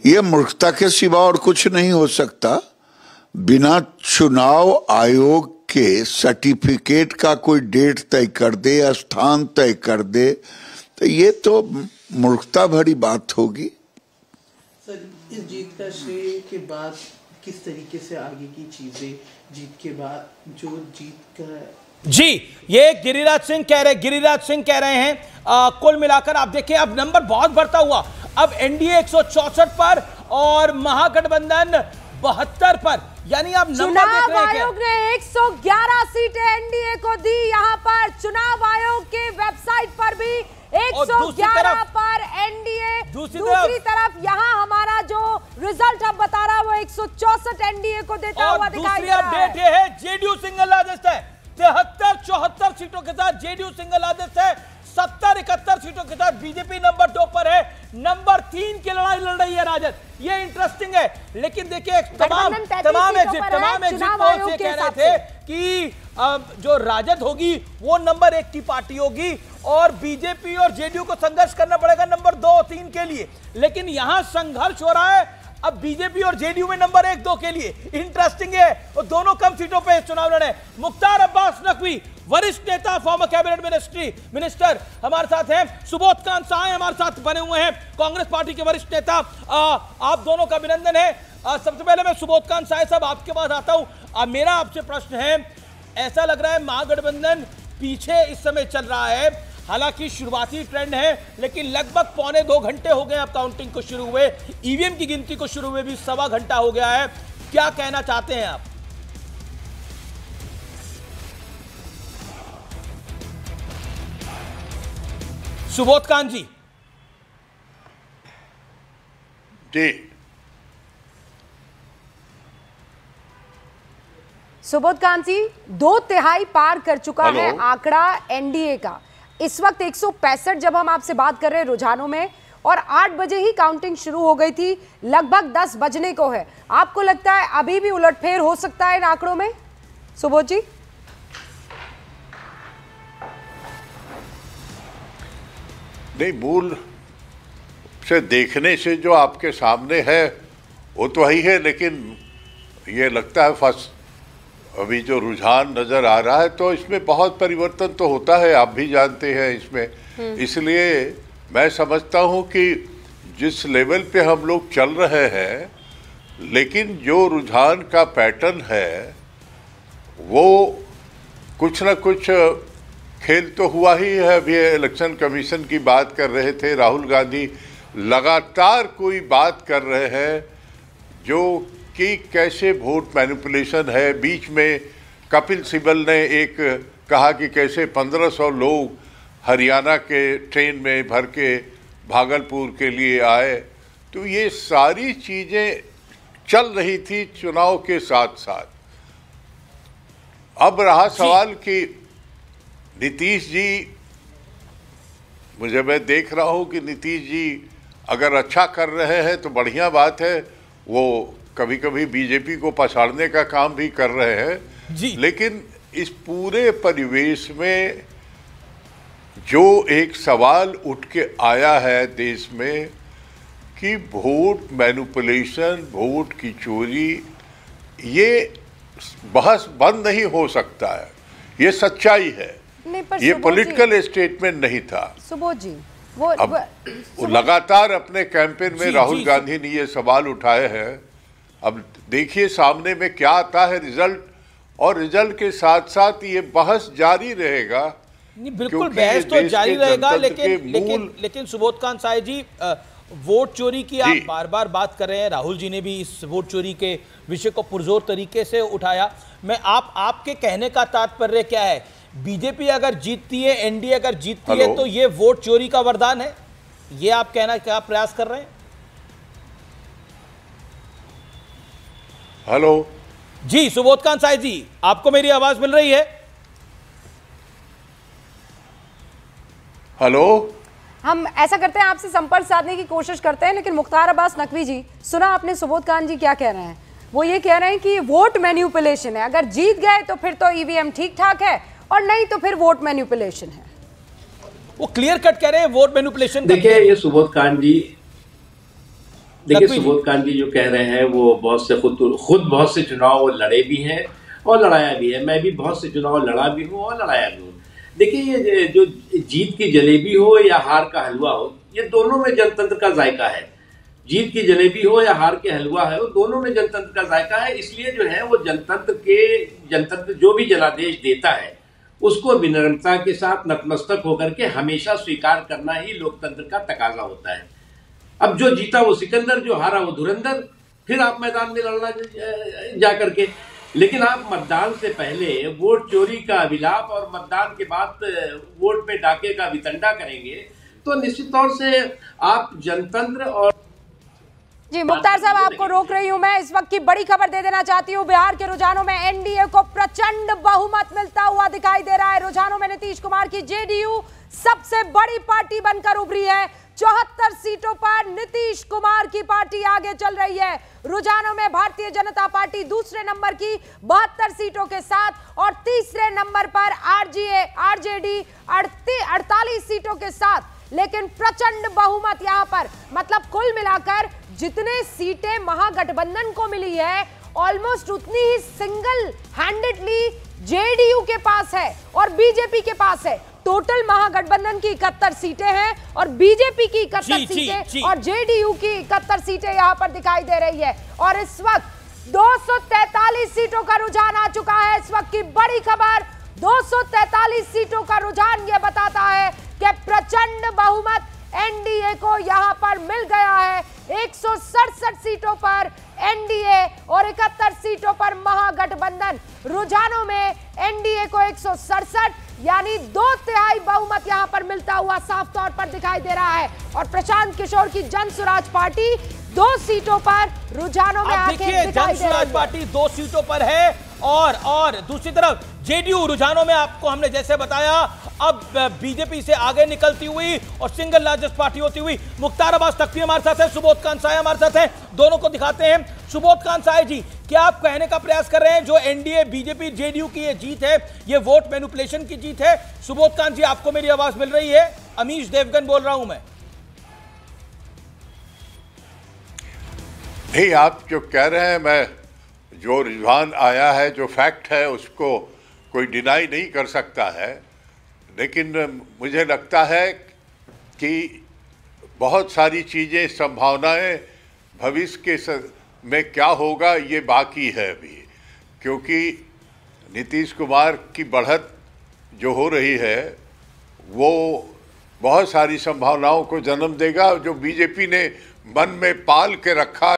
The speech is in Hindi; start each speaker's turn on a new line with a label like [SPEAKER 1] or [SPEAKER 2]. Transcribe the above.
[SPEAKER 1] ये मूर्खता के सिवा और कुछ नहीं हो सकता। बिना चुनाव आयोग के सर्टिफिकेट का कोई डेट तय कर दे या स्थान तय कर दे तो ये तो मूर्खता भरी बात होगी।
[SPEAKER 2] सर, इस जीत का श्रेय के बाद किस तरीके से आगे की चीजें जीत के बाद जो जीत का
[SPEAKER 3] जी ये गिरिराज सिंह कह रहे हैं कुल मिलाकर आप देखिए अब नंबर बहुत बढ़ता हुआ, अब एनडीए 164 पर और महागठबंधन 72 पर, यानी आप नंबर देख रहे हैं।
[SPEAKER 4] आयोग ने 111 सीटें एनडीए को दी। यहाँ पर चुनाव आयोग के वेबसाइट पर भी 111 पर एनडीए, दूसरी तरफ यहाँ हमारा जो रिजल्ट अब बता रहा है वो 164 एनडीए को देता हुआ दिखाई दे रहा है।
[SPEAKER 3] अपडेट ये है जेडीयू सिंगल लार्जेस्ट है, 73-74 सीटों के साथ जेडीयू सिंगल लार्जेस्ट है, 70-71 सीटों के साथ बीजेपी नंबर 2 पर है, नंबर 3 की लड़ाई लड़ रही है राजद। ये इंटरेस्टिंग है, लेकिन देखिए तमाम एग्जिट पोल्स ये कह रहे थे कि जो राजद होगी वो नंबर 1 की पार्टी होगी और बीजेपी और जेडीयू को संघर्ष करना पड़ेगा नंबर 2-3 के लिए, लेकिन यहां संघर्ष हो रहा है अब बीजेपी और जेडीयू में नंबर 1-2 के लिए। इंटरेस्टिंग है और दोनों कम सीटों पे चुनाव लड़े। मुख्तार अब्बास नकवी वरिष्ठ नेता फॉर्मर कैबिनेट मिनिस्टर हमारे साथ हैं, सुबोध कांत साय हमारे साथ बने हुए हैं, कांग्रेस पार्टी के वरिष्ठ नेता। आप दोनों का अभिनंदन है। सबसे पहले मैं सुबोध कांत साय साहब आपके पास आता हूं। मेरा आपसे प्रश्न है, ऐसा लग रहा है महागठबंधन पीछे इस समय चल रहा है, हालांकि शुरुआती ट्रेंड है लेकिन लगभग 1.25 घंटे हो गए अब काउंटिंग को शुरू हुए, ईवीएम की गिनती को शुरू हुए भी 1.25 घंटा हो गया है, क्या कहना चाहते हैं आप? सुबोध कांत जी।
[SPEAKER 4] सुबोध कांत जी, 2/3 पार कर चुका है आंकड़ा एनडीए का। इस वक्त 165 जब हम आपसे बात कर रहे हैं रुझानों में, और 8 बजे ही काउंटिंग शुरू हो गई थी, लगभग 10 बजने को है। आपको लगता है अभी भी उलटफेर हो सकता है इन आंकड़ों में? सुबोध जी।
[SPEAKER 5] नहीं, मूल से देखने से जो आपके सामने है वो तो वही है, लेकिन ये लगता है फर्स्ट अभी जो रुझान नज़र आ रहा है तो इसमें बहुत परिवर्तन तो होता है, आप भी जानते हैं इसमें। इसलिए मैं समझता हूँ कि जिस लेवल पे हम लोग चल रहे हैं, लेकिन जो रुझान का पैटर्न है वो कुछ ना कुछ खेल तो हुआ ही है। अभी इलेक्शन कमीशन की बात कर रहे थे, राहुल गांधी लगातार कोई बात कर रहे हैं जो कि कैसे वोट मैनिपुलेशन है। बीच में कपिल सिब्बल ने एक कहा कि कैसे 1500 लोग हरियाणा के ट्रेन में भर के भागलपुर के लिए आए। तो ये सारी चीज़ें चल रही थी चुनाव के साथ साथ। अब रहा सवाल कि नीतीश जी, मैं देख रहा हूँ कि नीतीश जी अगर अच्छा कर रहे हैं तो बढ़िया बात है, वो कभी कभी बीजेपी को पछाड़ने का काम भी कर रहे हैं जी। लेकिन इस पूरे परिवेश में जो एक सवाल उठ के आया है देश में कि वोट मैनिपुलेशन, वोट की चोरी, ये बहस बंद नहीं हो सकता है, ये सच्चाई है, ये पॉलिटिकल स्टेटमेंट नहीं था।
[SPEAKER 4] सुबोध जी,
[SPEAKER 5] वो लगातार अपने कैंपेन में राहुल गांधी ने ये सवाल उठाए हैं। अब देखिए सामने में क्या आता है रिजल्ट, और रिजल्ट के साथ साथ ये बहस जारी रहेगा।
[SPEAKER 3] नहीं, बिल्कुल बहस तो जारी रहेगा, लेकिन सुबोध कांत साय जी, वोट चोरी की आप बार बार बात कर रहे हैं, राहुल जी ने भी इस वोट चोरी के विषय को पुरजोर तरीके से उठाया। मैं आपके कहने का तात्पर्य क्या है? बीजेपी अगर जीतती है, एनडीए अगर जीतती है तो ये वोट चोरी का वरदान है, ये आप कहना क्या प्रयास कर रहे हैं?
[SPEAKER 5] हेलो
[SPEAKER 3] जी, सुबोध कांत साय जी, आपको मेरी आवाज मिल रही है?
[SPEAKER 5] हेलो,
[SPEAKER 4] हम ऐसा करते हैं, आपसे संपर्क साधने की कोशिश करते हैं, लेकिन मुख्तार अब्बास नकवी जी, सुना आपने सुबोध कांत जी क्या कह रहे हैं? वो ये कह रहे हैं कि वोट मैनिपुलेशन है, अगर जीत गए तो फिर तो ईवीएम ठीक ठाक है, और नहीं तो फिर वोट मैनिपुलेशन है।
[SPEAKER 3] वो क्लियर कट कह रहे हैं वोट मैनिपुलेशन।
[SPEAKER 6] देखिए, ये सुबोध कांत जी देखिए, सुबोध कांत जी जो कह रहे हैं वो बहुत से खुद बहुत से चुनाव वो लड़े भी हैं और लड़ाया भी है। मैं भी बहुत से चुनाव लड़ा भी हूँ और लड़ाया भी हूँ। देखिए, ये जो जीत की जलेबी हो या हार का हलवा हो, ये दोनों में जनतंत्र का जायका है। जीत की जलेबी हो या हार के हलवा है, वो दोनों में जनतंत्र का जायका है। इसलिए जो है वो जनतंत्र जो भी जनादेश देता है उसको विनम्रता के साथ नतमस्तक होकर के हमेशा स्वीकार करना ही लोकतंत्र का तकाजा होता है। अब जो जीता वो सिकंदर, जो हारा वो धुरंधर, फिर आप मैदान में लड़ना जा करके। लेकिन आप मतदान से पहले वोट चोरी का विलाप और मतदान के बाद वोट पे डाके का वितंडा करेंगे तो निश्चित तौर से आप जनतंत्र और
[SPEAKER 4] जी मुख्तार साहब, आपको रोक रही हूं मैं। इस वक्त की बड़ी खबर दे देना चाहती हूं। बिहार के रुझानों में एनडीए को प्रचंड बहुमत मिलता हुआ दिखाई दे रहा है। रुझानों में नीतीश कुमार की जेडीयू सबसे बड़ी पार्टी बनकर उभरी है। 74 सीटों पर नीतीश कुमार की पार्टी आगे चल रही है। रुझानों में भारतीय जनता पार्टी दूसरे नंबर की 72 सीटों के साथ और तीसरे नंबर पर आरजेडी 48 सीटों के साथ। लेकिन प्रचंड बहुमत यहां पर, मतलब कुल मिलाकर जितने सीटें महागठबंधन को मिली है ऑलमोस्ट उतनी ही सिंगल हैंडेडली जेडीयू के पास है और बीजेपी के पास है। टोटल महागठबंधन की 71 सीटें हैं और बीजेपी की 71 सीटें और जेडीयू की 71 सीटें यहां पर दिखाई दे रही है। और इस वक्त 243 सीटों का रुझान आ चुका है। इस वक्त की बड़ी खबर, 243 सीटों का रुझान यह बताता है कि प्रचंड बहुमत एनडीए को यहां पर मिल गया है। 167 सीटों पर एनडीए और 71 सीटों पर महागठबंधन। रुझानों में एनडीए को 167 यानी 2/3 बहुमत यहां पर मिलता हुआ साफ तौर पर दिखाई दे रहा है। और प्रशांत किशोर की जन स्वराज पार्टी 2 सीटों पर रुझानों में आके दिखाई दे रही है।
[SPEAKER 3] जन स्वराज पार्टी 2 सीटों पर है और दूसरी तरफ जेडीयू रुझानों में आपको हमने जैसे बताया अब बीजेपी से आगे निकलती हुई और सिंगल लार्जेस्ट पार्टी होती हुई। मुख्तार अब्बास नकवी हमारे साथ है, सुबोध कांत साय हमारे साथ हैं, दोनों को दिखाते हैं। सुबोध कांत साय जी, क्या आप कहने का प्रयास कर रहे हैं जो एनडीए बीजेपी जेडीयू की ये जीत है ये वोट मैनिपुलेशन की जीत है? सुबोध कांत जी, आपको मेरी आवाज मिल रही है? अमीश देवगन बोल रहा हूं मैं।
[SPEAKER 5] नहीं, आप जो कह रहे हैं, मैं जो रुझान आया है, जो फैक्ट है, उसको कोई डिनाई नहीं कर सकता है। लेकिन मुझे लगता है कि बहुत सारी चीज़ें, संभावनाएं भविष्य के में क्या होगा ये बाकी है अभी, क्योंकि नीतीश कुमार की बढ़त जो हो रही है वो बहुत सारी संभावनाओं को जन्म देगा। जो बीजेपी ने मन में पाल के रखा